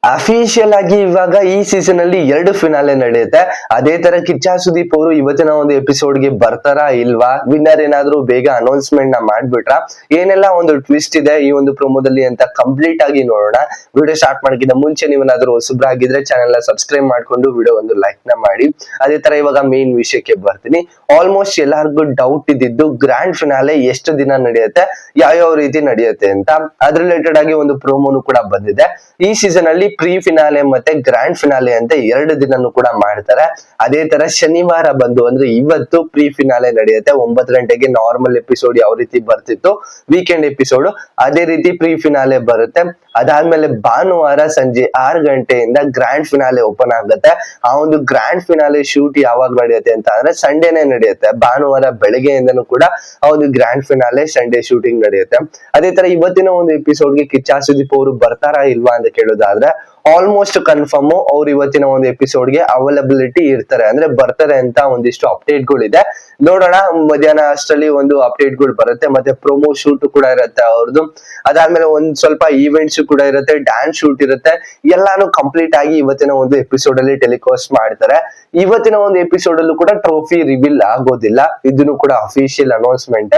Official ಆಗಿ ಇವಾಗ ಈ ಸೀಸನ್ ಅಲ್ಲಿ 2 ಫಿನಾಲೆ ನಡೆಯುತ್ತೆ. ಅದೇ ತರ ಕಿಚ್ಚ ಸುದೀಪ್ ಅವರು ಇವತ್ತಿನ ಒಂದು ಎಪಿಸೋಡ್ ಗೆ ಬರ್ತಾರಾ ಇಲ್ವಾ, ವಿನ್ನರ್ ಏನಾದ್ರು ಬೇಗ ಅನೌನ್ಸ್ಮೆಂಟ್ ನ ಮಾಡ್ಬಿಟ್ರಾ, ಏನೆಲ್ಲ ಒಂದು ಟ್ವಿಸ್ಟ್ ಇದೆ ಈ ಒಂದು ಪ್ರೊಮೋದಲ್ಲಿ ಅಂತ ಕಂಪ್ಲೀಟ್ ಆಗಿ ನೋಡೋಣ. ವಿಡಿಯೋ ಸ್ಟಾರ್ಟ್ ಮಾಡೋಕ್ಕಿಂತ ಮುಂಚೆ ನೀವೇನಾದ್ರೂ ಹೊಸಬ್ರಾಗಿದ್ರೆ ಚಾನೆಲ್ ನ ಸಬ್ಸ್ಕ್ರೈಬ್ ಮಾಡ್ಕೊಂಡು ವಿಡಿಯೋ ಒಂದು ಲೈಕ್ ನ ಮಾಡಿ. ಅದೇ ತರ ಇವಾಗ ಮೇನ್ ವಿಷಯಕ್ಕೆ ಬರ್ತೀನಿ. ಆಲ್ಮೋಸ್ಟ್ ಎಲ್ಲರಿಗೂ ಡೌಟ್ ಇದ್ದಿದ್ದು ಗ್ರ್ಯಾಂಡ್ ಫಿನಾಲೆ ಎಷ್ಟು ದಿನ ನಡೆಯುತ್ತೆ, ಯಾವ ರೀತಿ ನಡೆಯುತ್ತೆ ಅಂತ. ಅದ್ರ ರಿಲೇಟೆಡ್ ಆಗಿ ಒಂದು ಪ್ರೋಮೋನು ಕೂಡ ಬಂದಿದೆ. ಈ ಸೀಸನ್ ಅಲ್ಲಿ ಪ್ರೀ ಫಿನಾಲೆ ಮತ್ತೆ ಗ್ರ್ಯಾಂಡ್ ಫಿನಾಲೆ ಅಂತ 2 ದಿನನೂ ಕೂಡ ಮಾಡ್ತಾರೆ. ಅದೇ ತರ ಶನಿವಾರ ಬಂದು ಅಂದ್ರೆ ಇವತ್ತು ಪ್ರೀ ಫಿನಾಲೆ ನಡೆಯುತ್ತೆ. 9 ಗಂಟೆಗೆ ನಾರ್ಮಲ್ ಎಪಿಸೋಡ್ ಯಾವ ರೀತಿ ಬರ್ತಿತ್ತು ವೀಕೆಂಡ್ ಎಪಿಸೋಡ್, ಅದೇ ರೀತಿ ಪ್ರೀ ಫಿನಾಲೆ ಬರುತ್ತೆ. ಅದಾದ್ಮೇಲೆ ಭಾನುವಾರ ಸಂಜೆ 6 ಗಂಟೆಯಿಂದ ಗ್ರ್ಯಾಂಡ್ ಫಿನಾಲೆ ಓಪನ್ ಆಗುತ್ತೆ. ಆ ಒಂದು ಗ್ರ್ಯಾಂಡ್ ಫಿನಾಲೆ ಶೂಟ್ ಯಾವಾಗ ನಡೆಯುತ್ತೆ ಅಂತ ಅಂದ್ರೆ ಸಂಡೇನೆ ನಡೆಯುತ್ತೆ. ಭಾನುವಾರ ಬೆಳಗ್ಗೆಯಿಂದನೂ ಕೂಡ ಆ ಒಂದು ಗ್ರ್ಯಾಂಡ್ ಫಿನಾಲೆ ಸಂಡೇ ಶೂಟಿಂಗ್ ನಡೆಯುತ್ತೆ. ಅದೇ ತರ ಇವತ್ತಿನ ಒಂದು ಎಪಿಸೋಡ್ಗೆ ಕಿಚ್ಚ ಸುದೀಪ್ ಅವರು ಬರ್ತಾರಾ ಇಲ್ವಾ ಅಂತ ಕೇಳೋದಾದ್ರೆ ಆಲ್ಮೋಸ್ಟ್ ಕನ್ಫರ್ಮ್ ಅವ್ರು ಇವತ್ತಿನ ಒಂದು ಎಪಿಸೋಡ್ಗೆ ಅವೈಲಬಿಲಿಟಿ ಇರ್ತಾರೆ, ಅಂದ್ರೆ ಬರ್ತಾರೆ ಅಂತ ಒಂದಿಷ್ಟು ಅಪ್ಡೇಟ್ ಗಳಿದೆ. ನೋಡೋಣ, ಮಧ್ಯಾಹ್ನ ಅಷ್ಟರಲ್ಲಿ ಒಂದು ಅಪ್ಡೇಟ್ ಗಳು ಬರುತ್ತೆ. ಮತ್ತೆ ಪ್ರೊಮೋ ಶೂಟ್ ಕೂಡ ಇರುತ್ತೆ ಅವ್ರದ್ದು. ಅದಾದ್ಮೇಲೆ ಒಂದ್ ಸ್ವಲ್ಪ ಈವೆಂಟ್ಸ್ ಕೂಡ ಇರುತ್ತೆ, ಡ್ಯಾನ್ಸ್ ಶೂಟ್ ಇರುತ್ತೆ. ಎಲ್ಲಾನು ಕಂಪ್ಲೀಟ್ ಆಗಿ ಇವತ್ತಿನ ಒಂದು ಎಪಿಸೋಡ್ ಅಲ್ಲಿ ಟೆಲಿಕಾಸ್ಟ್ ಮಾಡ್ತಾರೆ. ಇವತ್ತಿನ ಒಂದು ಎಪಿಸೋಡ್ ಅಲ್ಲೂ ಕೂಡ ಟ್ರೋಫಿ ರಿವೀಲ್ ಆಗೋದಿಲ್ಲ, ಇದನ್ನು ಕೂಡ ಅಫಿಷಿಯಲ್ ಅನೌನ್ಸ್ಮೆಂಟ್.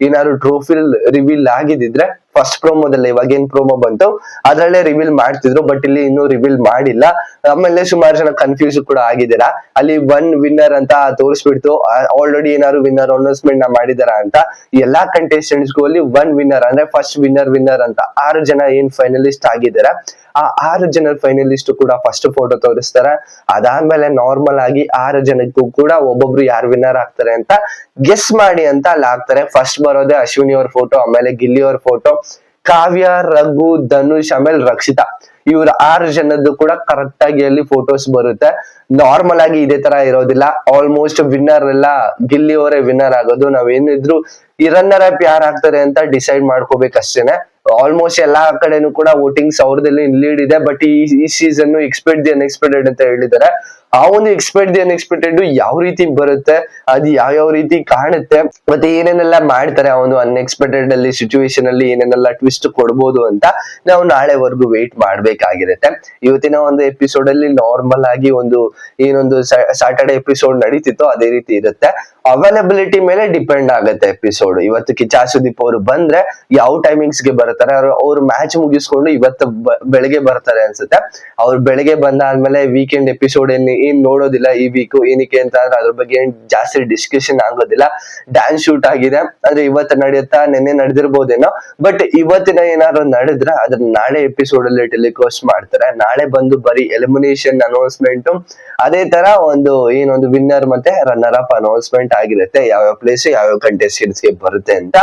ಏನಾದ್ರು ಟ್ರೋಫಿ ರಿವೀಲ್ ಆಗಿದ್ರೆ ಫಸ್ಟ್ ಪ್ರೋಮೋದಲ್ಲಿ ಇವಾಗ ಏನ್ ಪ್ರೋಮೋ ಬಂತು ಅದ್ರಲ್ಲೇ ರಿವೀಲ್ ಮಾಡ್ತಿದ್ರು, ಬಟ್ ಇಲ್ಲಿ ಇನ್ನೂ ರಿವೀಲ್ ಮಾಡಿಲ್ಲ. ಆಮೇಲೆ ಸುಮಾರು ಜನ ಕನ್ಫ್ಯೂಸ್ ಕೂಡ ಆಗಿದ್ದೀರಾ. ಅಲ್ಲಿ 1 ವಿನ್ನರ್ ಅಂತ ತೋರಿಸ್ಬಿಡ್ತು, ಆಲ್ರೆಡಿ ಏನಾದ್ರು ವಿನ್ನರ್ ಅನೌನ್ಸ್ಮೆಂಟ್ ನ ಮಾಡಿದಾರ ಅಂತ. ಎಲ್ಲಾ ಕಂಟೆಸ್ಟೆಂಟ್ಸ್ ಗೂ ಅಲ್ಲಿ 1 ವಿನ್ನರ್ ಅಂದ್ರೆ ಫಸ್ಟ್ ವಿನ್ನರ್ ಅಂತ 6 ಜನ ಏನ್ ಫೈನಲಿಸ್ಟ್ ಆಗಿದ್ದಾರೆ, ಆ 6 ಜನ ಫೈನಲಿಸ್ಟ್ ಕೂಡ ಫಸ್ಟ್ ಫೋಟೋ ತೋರಿಸ್ತಾರೆ. ಅದಾದ್ಮೇಲೆ ನಾರ್ಮಲ್ ಆಗಿ 6 ಜನಕ್ಕೂ ಕೂಡ ಒಬ್ಬೊಬ್ರು ಯಾರು ವಿನ್ನರ್ ಆಗ್ತಾರೆ ಅಂತ ಗೆಸ್ ಮಾಡಿ ಅಂತ ಅಲ್ಲಿ ಹಾಕ್ತಾರೆ. ಫಸ್ಟ್ ಬರೋದೇ ಅಶ್ವಿನಿ ಅವ್ರ ಫೋಟೋ, ಆಮೇಲೆ ಗಿಲ್ಲಿ ಅವ್ರ ಫೋಟೋ, ಕಾವ್ಯ, ರಘು, ಧನುಷ್, ಆಮೇಲೆ ರಕ್ಷಿತಾ, ಇವ್ರ 6 ಜನದ್ದು ಕೂಡ ಕರೆಕ್ಟ್ ಆಗಿ ಅಲ್ಲಿ ಫೋಟೋಸ್ ಬರುತ್ತೆ. ನಾರ್ಮಲ್ ಆಗಿ ಇದೇ ತರ ಇರೋದಿಲ್ಲ. ಆಲ್ಮೋಸ್ಟ್ ವಿನ್ನರ್ ಎಲ್ಲ ಗಿಲ್ಲಿ ಅವರೇ ವಿನ್ನರ್ ಆಗೋದು. ನಾವೇನಿದ್ರು ಈ ರನ್ನರ್ ಅಪ್ ಯಾರು ಆಗ್ತಾರೆ ಅಂತ ಡಿಸೈಡ್ ಮಾಡ್ಕೋಬೇಕಷ್ಟೇನೆ. ಆಲ್ಮೋಸ್ಟ್ ಎಲ್ಲಾ ಕಡೆನೂ ಕೂಡ ವೋಟಿಂಗ್ಸ್ ಅವ್ರದಲ್ಲಿ ಲೀಡ್ ಇದೆ. ಬಟ್ ಈ ಸೀಸನ್ ಎಕ್ಸ್ಪೆಕ್ಟ್ ದಿ ಅನ್ಎಕ್ಸ್ಪೆಕ್ಟೆಡ್ ಅಂತ ಹೇಳಿದ್ದಾರೆ. ಆ ಒಂದು ಎಕ್ಸ್ಪೆಕ್ಟ್ ದಿ ಅನ್ಎಕ್ಸ್ಪೆಕ್ಟೆಡ್ ಯಾವ ರೀತಿ ಬರುತ್ತೆ, ಅದು ಯಾವ ರೀತಿ ಕಾಣುತ್ತೆ, ಮತ್ತೆ ಏನೇನೆಲ್ಲ ಮಾಡ್ತಾರೆ ಆ ಒಂದು ಅನ್ಎಕ್ಸ್ಪೆಕ್ಟೆಡ್ ಅಲ್ಲಿ ಸಿಚುವೇಶನ್ ಅಲ್ಲಿ ಏನೇನೆಲ್ಲ ಟ್ವಿಸ್ಟ್ ಕೊಡ್ಬೋದು ಅಂತ ನಾವು ನಾಳೆವರೆಗೂ ವೇಟ್ ಮಾಡ್ಬೇಕಾಗಿರುತ್ತೆ. ಇವತ್ತಿನ ಒಂದು ಎಪಿಸೋಡ್ ಅಲ್ಲಿ ನಾರ್ಮಲ್ ಆಗಿ ಏನೊಂದು ಸಾಟರ್ಡೆ ಎಪಿಸೋಡ್ ನಡೀತಿತ್ತು ಅದೇ ರೀತಿ ಇರುತ್ತೆ. ಅವೈಲಬಿಲಿಟಿ ಮೇಲೆ ಡಿಪೆಂಡ್ ಆಗುತ್ತೆ ಎಪಿಸೋಡ್. ಇವತ್ತು ಕಿಚ್ಚ ಸುದೀಪ್ ಅವರು ಬಂದ್ರೆ ಯಾವ ಟೈಮಿಂಗ್ಸ್ ಗೆ ಬರ್ತಾರೆ, ಅವ್ರು ಮ್ಯಾಚ್ ಮುಗಿಸ್ಕೊಂಡು ಇವತ್ತು ಬೆಳಗ್ಗೆ ಬರ್ತಾರೆ ಅನ್ಸುತ್ತೆ. ಅವ್ರು ಬೆಳಗ್ಗೆ ಬಂದಾದ್ಮೇಲೆ ವೀಕೆಂಡ್ ಎಪಿಸೋಡ್ ಏನ್ ನೋಡೋದಿಲ್ಲ ಈ ವೀಕ್. ಏನಕ್ಕೆ ಅಂತ ಅಂದ್ರೆ ಅದ್ರ ಬಗ್ಗೆ ಏನ್ ಜಾಸ್ತಿ ಡಿಸ್ಕಷನ್ ಆಗೋದಿಲ್ಲ. ಡ್ಯಾನ್ಸ್ ಶೂಟ್ ಆಗಿದೆ ಅಂದ್ರೆ ಇವತ್ತು ನಡೆಯುತ್ತಾ, ನೆನ್ನೆ ನಡೆದಿರ್ಬೋದೇನೋ, ಬಟ್ ಇವತ್ತಿನ ಏನಾದ್ರು ನಡೆದ್ರೆ ಅದನ್ನ ನಾಳೆ ಎಪಿಸೋಡ್ ಅಲ್ಲಿ ಟೆಲಿಕಾಸ್ಟ್ ಮಾಡ್ತಾರೆ. ನಾಳೆ ಬಂದು ಬರೀ ಎಲಿಮಿನೇಷನ್ ಅನೌನ್ಸ್ಮೆಂಟ್, ಅದೇ ತರ ಏನೊಂದು ವಿನ್ನರ್ ಮತ್ತೆ ರನ್ನರ್ ಅಪ್ ಅನೌನ್ಸ್ಮೆಂಟ್ ಆಗಿರುತ್ತೆ. ಯಾವ್ಯಾವ ಪ್ಲೇಸ್ ಯಾವ್ಯಾವ ಕಂಟೆಸ್ಟೆಂಟ್ಸ್ ಗೆ ಬರುತ್ತೆ ಅಂತ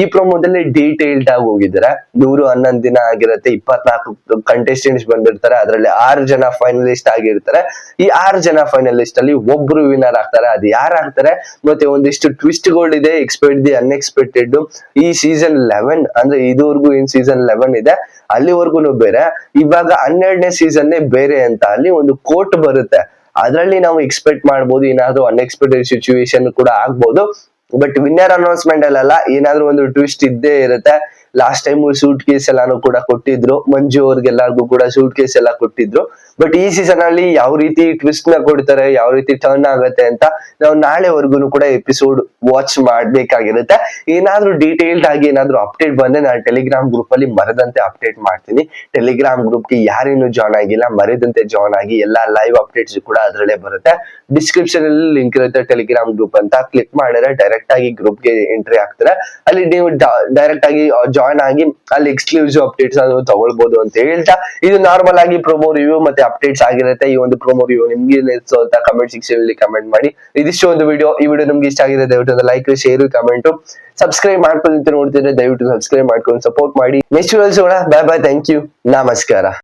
ಈ ಪ್ರೊಮೋದಲ್ಲಿ ಡೀಟೇಲ್ಡ್ ಆಗಿ ಹೋಗಿದ್ದಾರೆ. 111 ದಿನ ಆಗಿರುತ್ತೆ, 24 ಕಂಟೆಸ್ಟೆಂಟ್ಸ್ ಬಂದಿರ್ತಾರೆ, ಅದರಲ್ಲಿ 6 ಜನ ಫೈನಲಿಸ್ಟ್ ಆಗಿರ್ತಾರೆ. ಈ 6 ಜನ ಫೈನಲಿಸ್ಟ್ ಅಲ್ಲಿ ಒಬ್ರು ವಿನ್ನರ್ ಆಗ್ತಾರೆ. ಅದು ಯಾರು ಆಗ್ತಾರೆ, ಮತ್ತೆ ಒಂದಿಷ್ಟು ಟ್ವಿಸ್ಟ್ ಗಳಿದೆ, ಎಕ್ಸ್ಪೆಕ್ಟ್ ದಿ ಅನ್ಎಕ್ಸ್ಪೆಕ್ಟೆಡ್. ಈ ಸೀಸನ್ 11 ಅಂದ್ರೆ ಇದುವರೆಗೂ ಏನ್ ಸೀಸನ್ 11 ಇದೆ ಅಲ್ಲಿವರೆಗೂ ಬೇರೆ, ಇವಾಗ 12ನೇ ಸೀಸನ್ ಬೇರೆ ಅಂತ ಅಲ್ಲಿ ಒಂದು ಕೋಟ್ ಬರುತ್ತೆ. ಅದ್ರಲ್ಲಿ ನಾವು ಎಕ್ಸ್ಪೆಕ್ಟ್ ಮಾಡ್ಬೋದು ಏನಾದ್ರು ಅನ್ಎಕ್ಸ್ಪೆಕ್ಟೆಡ್ ಸಿಚುವೇಶನ್ ಕೂಡ ಆಗ್ಬೋದು. ಬಟ್ ವಿನ್ನರ್ ಅನೌನ್ಸ್ಮೆಂಟ್ ಅಲ್ಲ, ಏನಾದ್ರು ಒಂದು ಟ್ವಿಸ್ಟ್ ಇದ್ದೇ ಇರುತ್ತೆ. ಲಾಸ್ಟ್ ಟೈಮ್ ಸೂಟ್ ಕೇಸ್ ಎಲ್ಲಾನು ಕೂಡ ಕೊಟ್ಟಿದ್ರು, ಮಂಜು ಅವ್ರಿಗೆಲ್ಲರಿಗೂ ಕೂಡ ಸೂಟ್ ಕೇಸ್ ಎಲ್ಲ ಕೊಟ್ಟಿದ್ರು. ಬಟ್ ಈ ಸೀಸನ್ ಅಲ್ಲಿ ಯಾವ ರೀತಿ ಟ್ವಿಸ್ಟ್ ನ ಕೊಡ್ತಾರೆ, ಯಾವ ರೀತಿ ಟರ್ನ್ ಆಗುತ್ತೆ ಅಂತ ನಾವು ನಾಳೆವರೆಗೂ ಕೂಡ ಎಪಿಸೋಡ್ ವಾಚ್ ಮಾಡ್ಬೇಕಾಗಿರುತ್ತೆ. ಏನಾದ್ರೂ ಡೀಟೇಲ್ಡ್ ಆಗಿ ಏನಾದ್ರು ಅಪ್ಡೇಟ್ ಬಂದ್ರೆ ನಾನು ಟೆಲಿಗ್ರಾಮ್ ಗ್ರೂಪ್ ಅಲ್ಲಿ ಮರದಂತೆ ಅಪ್ಡೇಟ್ ಮಾಡ್ತೀನಿ. ಟೆಲಿಗ್ರಾಮ್ ಗ್ರೂಪ್ ಗೆ ಯಾರೇನು ಜಾಯ್ನ್ ಆಗಿಲ್ಲ ಮರದಂತೆ ಜಾಯ್ನ್ ಆಗಿ, ಎಲ್ಲಾ ಲೈವ್ ಅಪ್ಡೇಟ್ಸ್ ಕೂಡ ಅದ್ರಲ್ಲೇ ಬರುತ್ತೆ. ಡಿಸ್ಕ್ರಿಪ್ಷನ್ ಅಲ್ಲಿ ಲಿಂಕ್ ಇರುತ್ತೆ ಟೆಲಿಗ್ರಾಮ್ ಗ್ರೂಪ್ ಅಂತ, ಕ್ಲಿಕ್ ಮಾಡಿದ್ರೆ ಡೈರೆಕ್ಟ್ ಆಗಿ ಗ್ರೂಪ್ ಗೆ ಎಂಟ್ರಿ ಆಗ್ತಾರೆ. ಅಲ್ಲಿ ನೀವು ಡೈರೆಕ್ಟ್ ಆಗಿ ಜಾಯ್ನ್ ಆಗಿ ಅಲ್ಲಿ ಎಕ್ಸ್ಕ್ಲೂಸಿವ್ ಅಪ್ಡೇಟ್ಸ್ ತಗೊಳ್ಬಹುದು ಅಂತ ಹೇಳ್ತಾ, ಇದು ನಾರ್ಮಲ್ ಆಗಿ ಪ್ರೊಮೋ ರಿವ್ಯೂ ಮತ್ತೆ ಅಪ್ಡೇಟ್ಸ್ ಆಗಿರುತ್ತೆ. ಈ ಒಂದು ಪ್ರೊಮೋ ರಿವ್ಯೂ ನಿಮ್ಗೆ ಏನಿತ್ತು ಅಂತ ಕಮೆಂಟ್ ಸೆಕ್ಷನ್ ಅಲ್ಲಿ ಕಮೆಂಟ್ ಮಾಡಿ. ಇದಿಷ್ಟು ಒಂದು ವಿಡಿಯೋ. ಈ ವಿಡಿಯೋ ನಿಮ್ಗೆ ಇಷ್ಟ ಆಗಿದೆ ದಯವಿಟ್ಟು ಲೈಕ್, ಶೇರ್, ಕಮೆಂಟ್, ಸಬ್ಸ್ಕ್ರೈಬ್ ಮಾಡ್ಕೊಂಡು ನೋಡ್ತಿದ್ರೆ ದಯವಿಟ್ಟು ಸಬ್ಸ್ಕ್ರೈಬ್ ಮಾಡ್ಕೊಂಡು ಸಪೋರ್ಟ್ ಮಾಡಿ. Next videos bye bye, thank you, ನಮಸ್ಕಾರ.